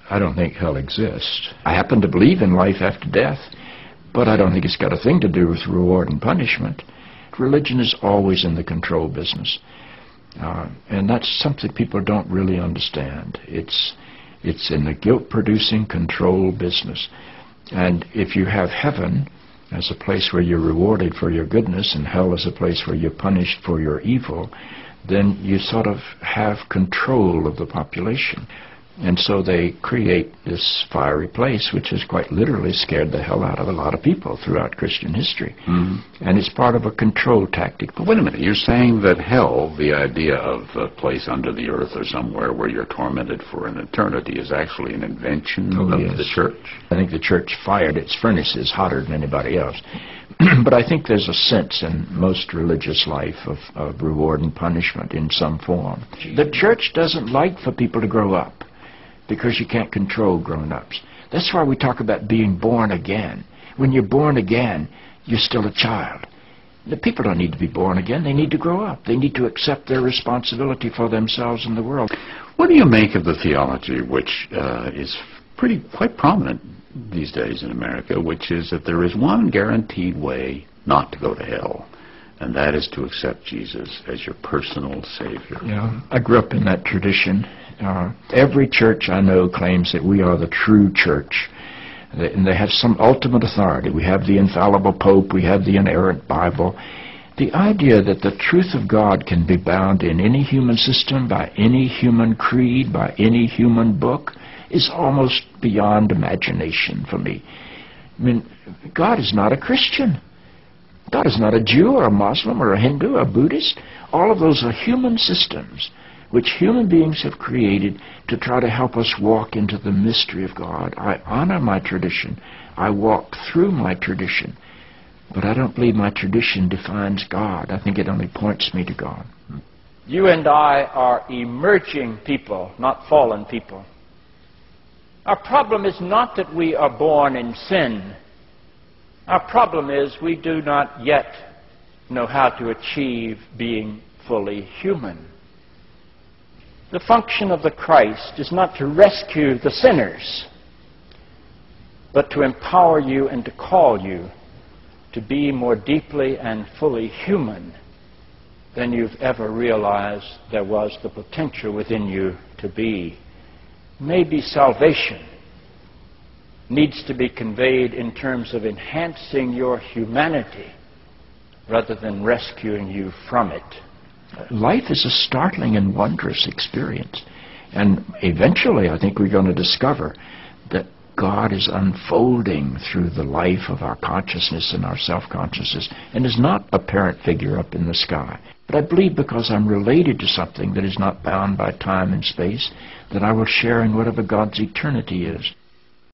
I don't think hell exists. I happen to believe in life after death, but I don't think it's got a thing to do with reward and punishment. Religion is always in the control business. And that's something people don't really understand. It's in the guilt-producing control business. And if you have heaven as a place where you're rewarded for your goodness and hell as a place where you're punished for your evil, then you sort of have control of the population. And so they create this fiery place, which has quite literally scared the hell out of a lot of people throughout Christian history. Mm-hmm. And it's part of a control tactic. But wait a minute, you're saying that hell, the idea of a place under the earth or somewhere where you're tormented for an eternity, is actually an invention of the church? I think the church fired its furnaces hotter than anybody else. But I think there's a sense in most religious life of reward and punishment in some form. The church doesn't like for people to grow up, because you can't control grown-ups. That's why we talk about being born again. When you're born again, you're still a child. The people don't need to be born again. They need to grow up. They need to accept their responsibility for themselves and the world. What do you make of the theology, which is quite prominent these days in America, which is that there is one guaranteed way not to go to hell, and that is to accept Jesus as your personal Savior? Yeah, I grew up in that tradition. Every church I know claims that we are the true church, and they have some ultimate authority. We have the infallible Pope, we have the inerrant Bible. The idea that the truth of God can be bound in any human system, by any human creed, by any human book, is almost beyond imagination for me. I mean, God is not a Christian. God is not a Jew or a Muslim or a Hindu or a Buddhist. All of those are human systems which human beings have created to try to help us walk into the mystery of God. I honor my tradition. I walk through my tradition. But I don't believe my tradition defines God. I think it only points me to God. You and I are emerging people, not fallen people. Our problem is not that we are born in sin. Our problem is we do not yet know how to achieve being fully human. The function of the Christ is not to rescue the sinners, but to empower you and to call you to be more deeply and fully human than you've ever realized there was the potential within you to be. Maybe salvation needs to be conveyed in terms of enhancing your humanity rather than rescuing you from it. Life is a startling and wondrous experience. And eventually, I think we're going to discover that God is unfolding through the life of our consciousness and our self-consciousness, and is not a parent figure up in the sky. But I believe because I'm related to something that is not bound by time and space, that I will share in whatever God's eternity is.